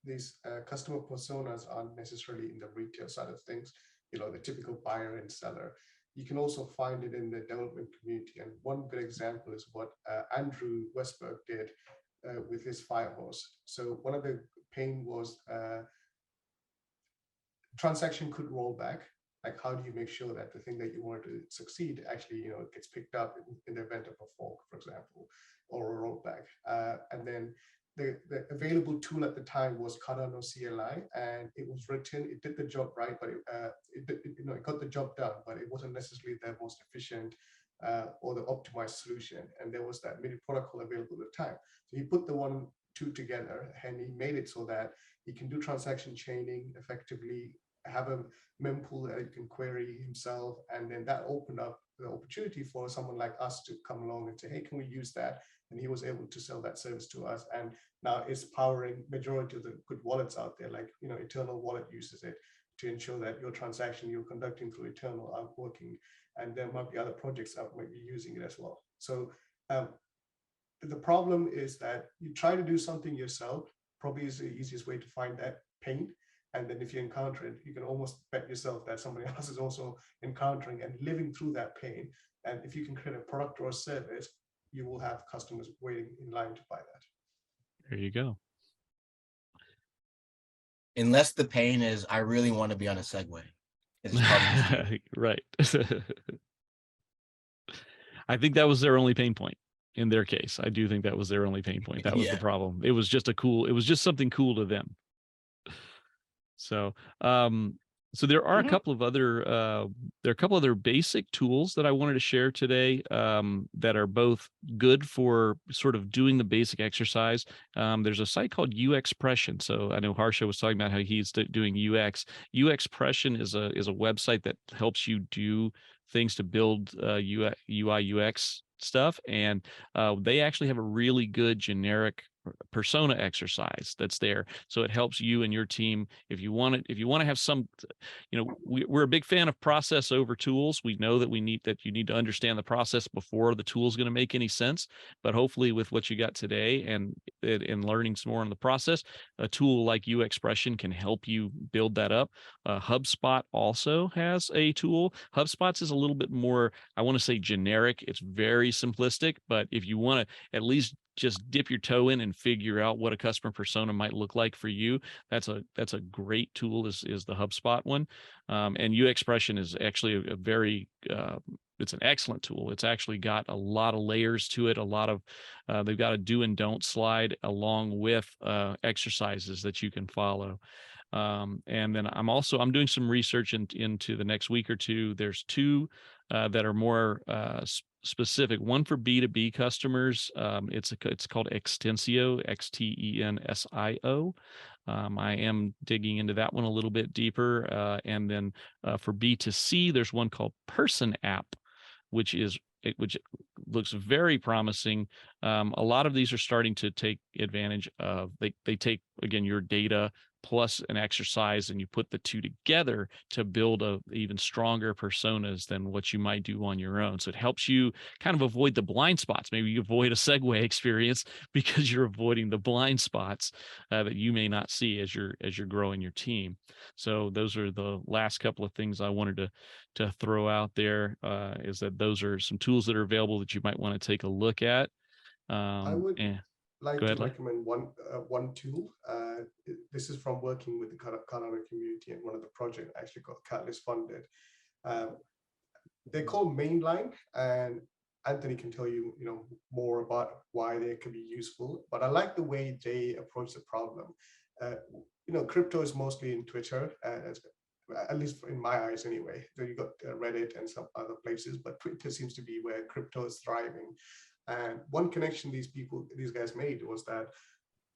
These customer personas aren't necessarily in the retail side of things, the typical buyer and seller. you can also find it in the development community. And one good example is what Andrew Westberg did with his Firehorse. So one of the pain was transaction could roll back. Like, how do you make sure that the thing that you want to succeed actually, gets picked up in the event of a fork, for example, or a rollback? And then the available tool at the time was Cardano CLI, and it was written, it did the job right, but it got the job done, but it wasn't necessarily the most efficient or the optimized solution. And there was that MIDI protocol available at the time. So he put the 1, 2 together, and he made it so that he can do transaction chaining effectively, have a mempool that he can query himself, and then that opened up the opportunity for someone like us to come along and say, hey, can we use that? And he was able to sell that service to us, and now it's powering majority of the good wallets out there. Like, Eternal Wallet uses it to ensure that your transaction you're conducting through Eternal are working, and there might be other projects out might be using it as well. So the problem is that you try to do something yourself, probably is the easiest way to find that pain. And then if you encounter it, you can almost bet yourself that somebody else is also encountering and living through that pain. And if you can create a product or a service, you will have customers waiting in line to buy that. There you go. Unless the pain is, I really want to be on a Segway. It's probably Right. I think that was their only pain point in their case. I do think that was their only pain point. That was the problem. It was just something cool to them. So, so there are a couple of other basic tools that I wanted to share today that are both good for sort of doing the basic exercise. There's a site called UXpression. So I know Harsha was talking about how he's doing UX. UXpression is a website that helps you do things to build UI UX stuff, and they actually have a really good generic persona exercise that's there, so it helps you and your team if you want to have some, we're a big fan of process over tools. We know that you need to understand the process before the tool is going to make any sense, but hopefully with what you got today and learning some more on the process, a tool like UXpression can help you build that up. HubSpot also has a tool. HubSpot's is a little bit more, I want to say, generic. It's very simplistic, but if you want to at least just dip your toe in and figure out what a customer persona might look like for you, that's a great tool, is the HubSpot one. And UXpression is actually a very it's an excellent tool. It's actually got a lot of layers to it. A lot of they've got a do and don't slide along with exercises that you can follow. And then I'm doing some research into the next week or two. There's two that are more specific. One for B2B customers. It's called Extensio, Xtensio. I am digging into that one a little bit deeper. And then for B2C, there's one called Person App, which looks very promising. A lot of these are starting to take advantage of, they take, again, your data plus an exercise, and you put the two together to build even stronger personas than what you might do on your own. So it helps you kind of avoid the blind spots. Maybe you avoid a Segway experience because you're avoiding the blind spots that you may not see as you're growing your team. So those are the last couple of things I wanted to throw out there, is that those are some tools that are available that you might want to take a look at. I would like to recommend one tool. This is from working with the Cardano community, and one of the projects actually got Catalyst funded. They're called Mainline, and Anthony can tell you, more about why they can be useful. But I like the way they approach the problem. Crypto is mostly in Twitter, at least in my eyes anyway. So you got Reddit and some other places, but Twitter seems to be where crypto is thriving. And one connection these guys made was that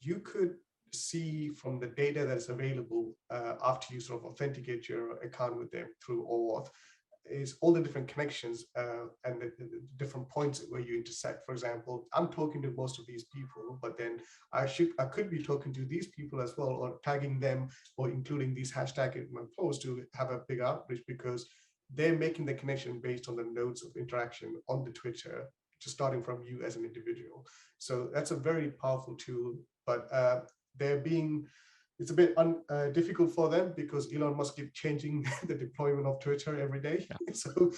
you could see from the data that is available after you sort of authenticate your account with them through OAuth, is all the different connections and the different points where you intersect. For example, I'm talking to most of these people, but then I could be talking to these people as well, or tagging them, or including these hashtags in my post to have a big outreach, because they're making the connection based on the nodes of interaction on the Twitter, just starting from you as an individual. So that's a very powerful tool, but they're being it's a bit difficult for them because Elon Musk keeps changing the deployment of Twitter every day. Yeah. So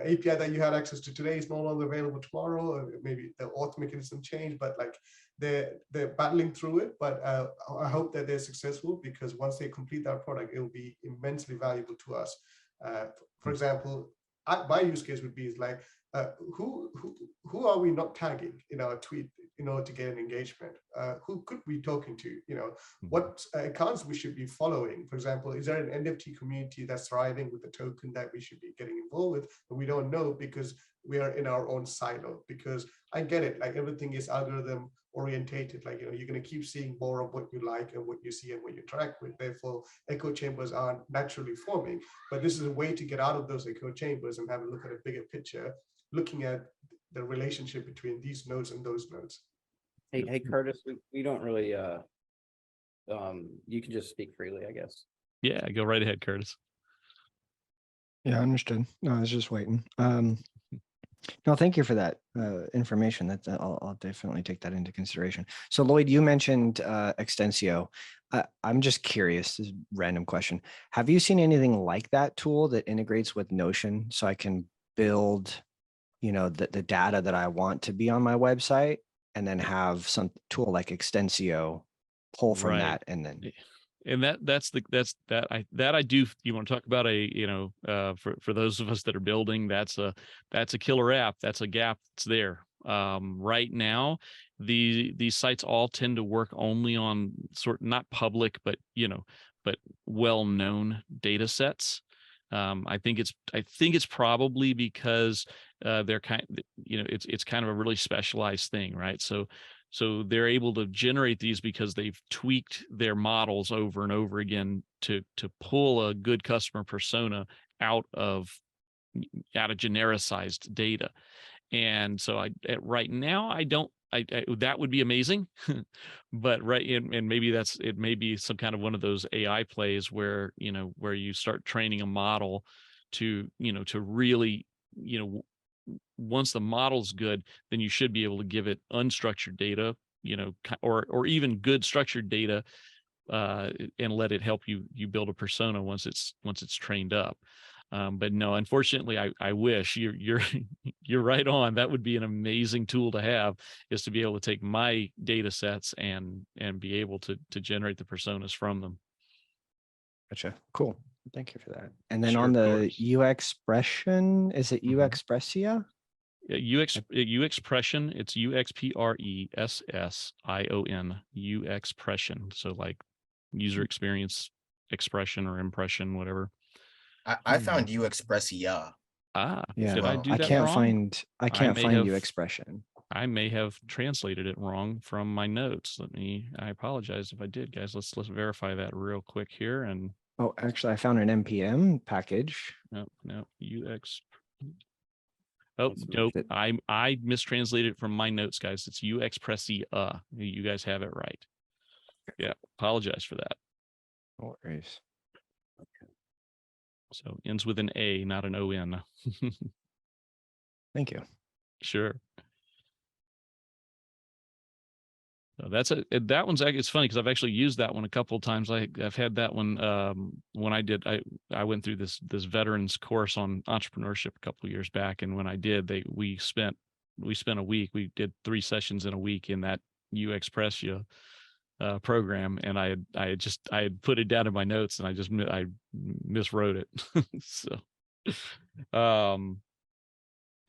API that you had access to today is no longer available tomorrow, or maybe the auth mechanism changed, but like they're battling through it. But I hope that they're successful, because once they complete that product, it will be immensely valuable to us. For example, my use case would be is like, who are we not tagging in our tweet in order to get an engagement? Who could we be talking to? You know, what accounts we should be following? For example, is there an NFT community that's thriving with the token that we should be getting involved with? But we don't know because we are in our own silo. Because I get it, like everything is algorithm orientated. Like, you know, you're going to keep seeing more of what you like and what you see and what you interact with. Therefore, echo chambers are naturally forming. But this is a way to get out of those echo chambers and have a look at a bigger picture, looking at the relationship between these nodes and those nodes. Hey, Curtis, we don't really, you can just speak freely, I guess. Yeah, go right ahead, Curtis. Yeah, understood. No, I was just waiting. No, thank you for that information. That I'll definitely take that into consideration. So Lloyd, you mentioned Extensio. I'm just curious, this is a random question. Have you seen anything like that tool that integrates with Notion so I can build, you know, the data that I want to be on my website, and then have some tool like Extensio pull from that, and then that I do. You want to talk about for those of us that are building, that's a killer app. That's a gap that's there. Right now, these sites all tend to work only on not public, but well-known data sets. I think it's probably because they're it's kind of a really specialized thing, right? So they're able to generate these because they've tweaked their models over and over again to pull a good customer persona out of genericized data. And so right now that would be amazing, but and maybe it may be some kind of one of those AI plays where you start training a model to really, once the model's good, then you should be able to give it unstructured data, or even good structured data, and let it help you build a persona once it's trained up. But no, unfortunately, I wish you're right on. That would be an amazing tool to have, is to be able to take my data sets and be able to generate the personas from them. Gotcha. Cool. Thank you for that. And then Sure, on of the course. UXpression, is it UXpressia? UXpression, it's UXPRESSION, UXpression. So like user experience expression or impression, whatever. I found UXpressia. Yeah. Did I do I that can't wrong? find UXpression. I may have translated it wrong from my notes. I apologize if I did, guys. Let's verify that real quick here. And Oh, actually, I found an NPM package. no, UX. Oh, nope. I mistranslated it from my notes, guys. It's UXpressia. You guys have it right. Yeah, apologize for that. No worries. So ends with an A, not an O-N. Thank you. Sure. So that one's actually, it's funny because I've actually used that one a couple of times. I've had that one when I went through this veterans course on entrepreneurship a couple of years back, and when I did, we spent a week. We did 3 sessions in a week in that UXpressia program, and I had put it down in my notes, and I miswrote it. So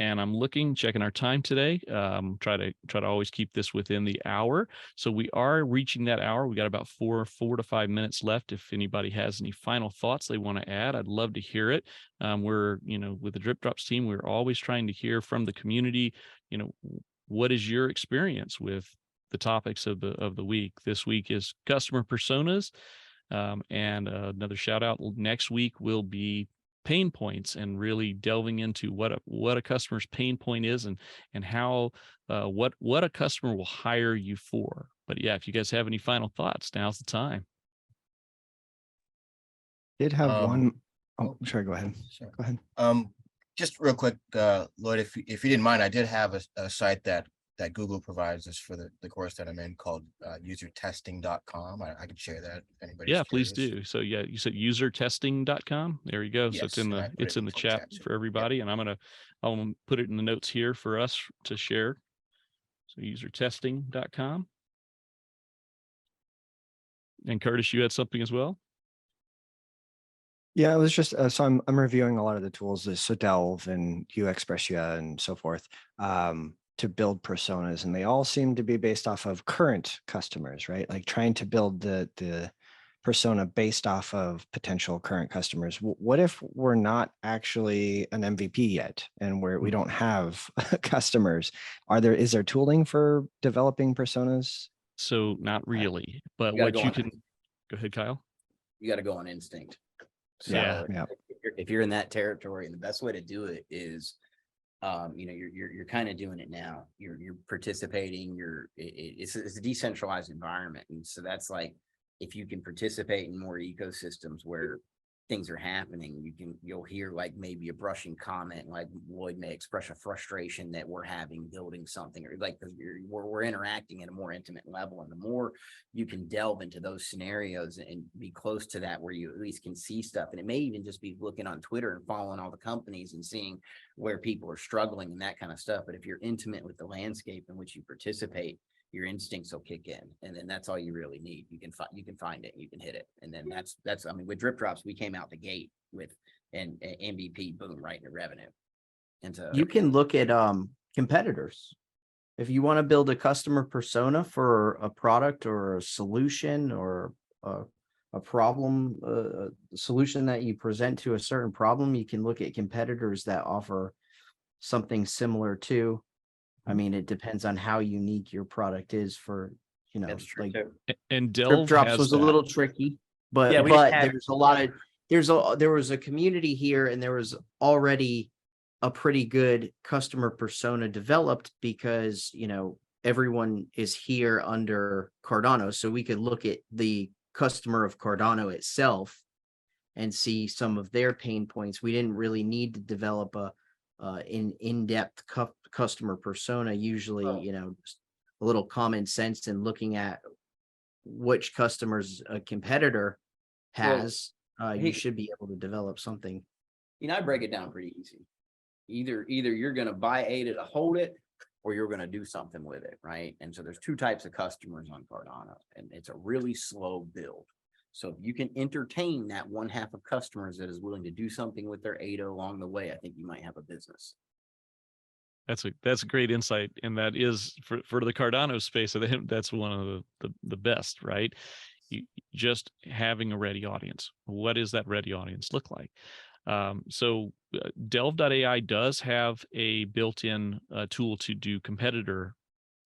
and I'm checking our time today. Try to always keep this within the hour. So we are reaching that hour. We got about 4 to 5 minutes left. If anybody has any final thoughts they want to add, I'd love to hear it. We're, with the DripDropz team, we're always trying to hear from the community. What is your experience with the topics of the week? This week is customer personas. And another shout out next week will be pain points, and really delving into what a customer's pain point is, and how what a customer will hire you for. But yeah, if you guys have any final thoughts, now's the time. Did have one. Oh, sorry. Go ahead. Sure. Go ahead. Just real quick, Lloyd, if you didn't mind, I did have a site that that Google provides us for the course that I'm in called usertesting.com. I could share that if anybody's Yeah, please curious. do. So yeah, you said usertesting.com. There you go. So Yes, and I put it's it in the full chat too. for everybody, and I'll put it in the notes here for us to share. So usertesting.com. And Curtis, you had something as well? Yeah, it was just so I'm reviewing a lot of the tools, so Delve and UXpressia and so forth, to build personas, and they all seem to be based off of current customers, right? Like trying to build the persona based off of potential current customers. What if we're not actually an MVP yet, and we don't have customers? Is there tooling for developing personas? So not really, but You gotta what go you on- can go ahead, Kyle. You got to go on instinct. Yeah. Yeah. If you're in that territory, and the best way to do it is, you're kind of doing it now. You're participating. It's a decentralized environment, and so that's like, if you can participate in more ecosystems where things are happening, you'll hear like maybe a brushing comment, like Lloyd may express a frustration that we're having building something, or like, because we're interacting at a more intimate level, and the more you can delve into those scenarios and be close to that, where you at least can see stuff, and it may even just be looking on Twitter and following all the companies and seeing where people are struggling and that kind of stuff. But if you're intimate with the landscape in which you participate, your instincts will kick in, and then that's all you really need. You can find it, you can hit it, and then that's I mean, with DripDropz, we came out the gate with an MVP, boom, right into revenue. And so You can look at competitors. If you want to build a customer persona for a product or a solution or a problem, a solution that you present to a certain problem, you can look at competitors that offer something similar to. I mean, it depends on how unique your product is for, that's true like too. And Delve DripDropz has was a that. little tricky, but Yeah, we didn't have- there's a lot of there was a community here, and there was already a pretty good customer persona developed because everyone is here under Cardano, so we could look at the customer of Cardano itself and see some of their pain points. We didn't really need to develop in-depth customer persona. Usually, just a little common sense and looking at which customers a competitor has, you should be able to develop something. I break it down pretty easy. Either you're going to buy ADA to hold it, or you're going to do something with it, right? And so there's two types of customers on Cardano, and it's a really slow build. So if you can entertain that one half of customers that is willing to do something with their ADA along the way, I think you might have a business. That's a great insight, and that is for the Cardano space. That's one of the best, right? Just having a ready audience. What does that ready audience look like? So Delve.ai does have a built-in tool to do competitor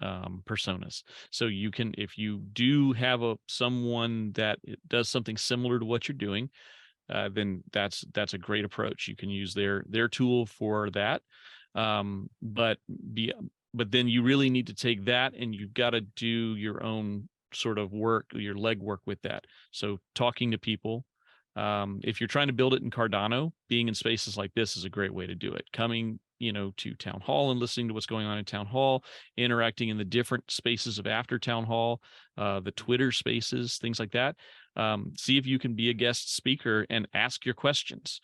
personas. So you can, if you do have someone that does something similar to what you're doing, then that's a great approach. You can use their tool for that. But then you really need to take that, and you've got to do your own sort of work, your legwork with that. So talking to people, if you're trying to build it in Cardano, being in spaces like this is a great way to do it. Coming, to town hall and listening to what's going on in town hall, interacting in the different spaces of after town hall, the Twitter spaces, things like that. See if you can be a guest speaker and ask your questions.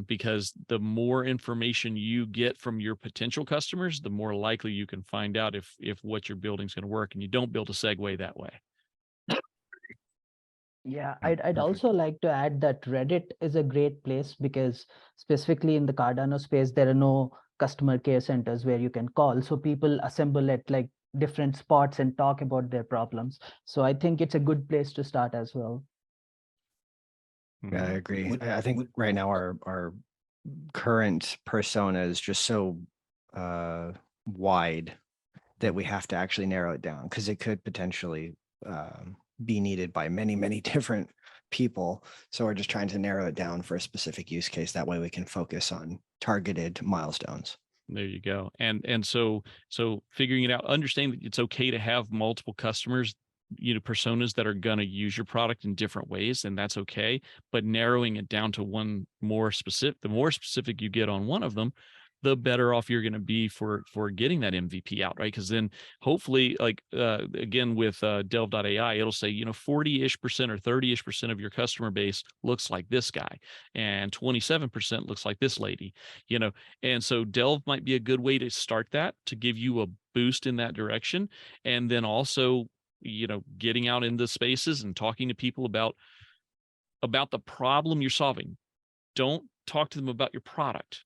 Because the more information you get from your potential customers, the more likely you can find out if what you're building is going to work, and you don't build a segue that way. Yeah, I'd also like to add that Reddit is a great place, because specifically in the Cardano space, there are no customer care centers where you can call. So people assemble at like different spots and talk about their problems. So I think it's a good place to start as well. Yeah, I agree. I think right now our current persona is just so wide that we have to actually narrow it down, because it could potentially be needed by many, many different people. So we're just trying to narrow it down for a specific use case. That way we can focus on targeted milestones. There you go. And so figuring it out, understanding that it's okay to have multiple customers, personas that are going to use your product in different ways, and that's okay. But narrowing it down to one more specific, the more specific you get on one of them, the better off you're going to be for getting that MVP out, right? Because then hopefully, like again with Delve.ai, it'll say 40-ish% or 30-ish% of your customer base looks like this guy, and 27% looks like this lady, and so Delve might be a good way to start that, to give you a boost in that direction, and then also getting out into spaces and talking to people about the problem you're solving. Don't talk to them about your product.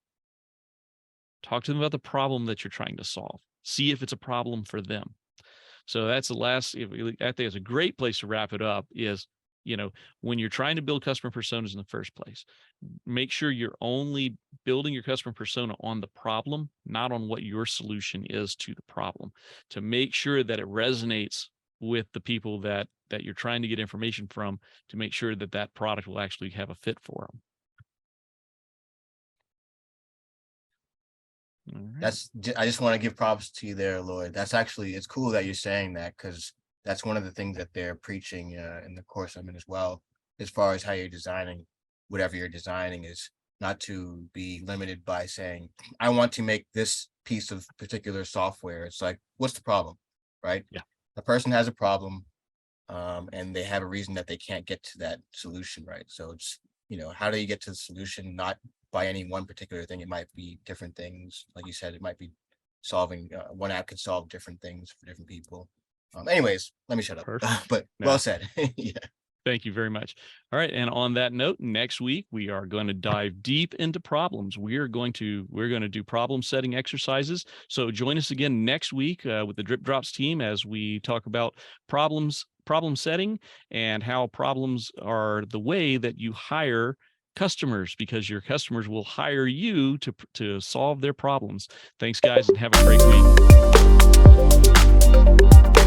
Talk to them about the problem that you're trying to solve. See if it's a problem for them. So that's the last, I think it's a great place to wrap it up is, when you're trying to build customer personas in the first place, make sure you're only building your customer persona on the problem, not on what your solution is to the problem, to make sure that it resonates with the people that you're trying to get information from, to make sure that that product will actually have a fit for them. Right. I just want to give props to you there, Lloyd. That's actually, it's cool that you're saying that, because that's one of the things that they're preaching in the course I'm in as well, as far as how you're designing whatever you're designing, is not to be limited by saying, I want to make this piece of particular software. It's like, what's the problem, right? Yeah. A person has a problem and they have a reason that they can't get to that solution, right? So it's, how do you get to the solution? Not by any one particular thing. It might be different things. Like you said, it might be solving, one app could solve different things for different people. Anyways, let me shut up. But well said. Yeah. Thank you very much. All right. And on that note, next week, we are going to dive deep into problems. We're going to do problem setting exercises. So join us again next week with the DripDropz team as we talk about problem setting and how problems are the way that you hire customers, because your customers will hire you to solve their problems. Thanks, guys, and have a great week.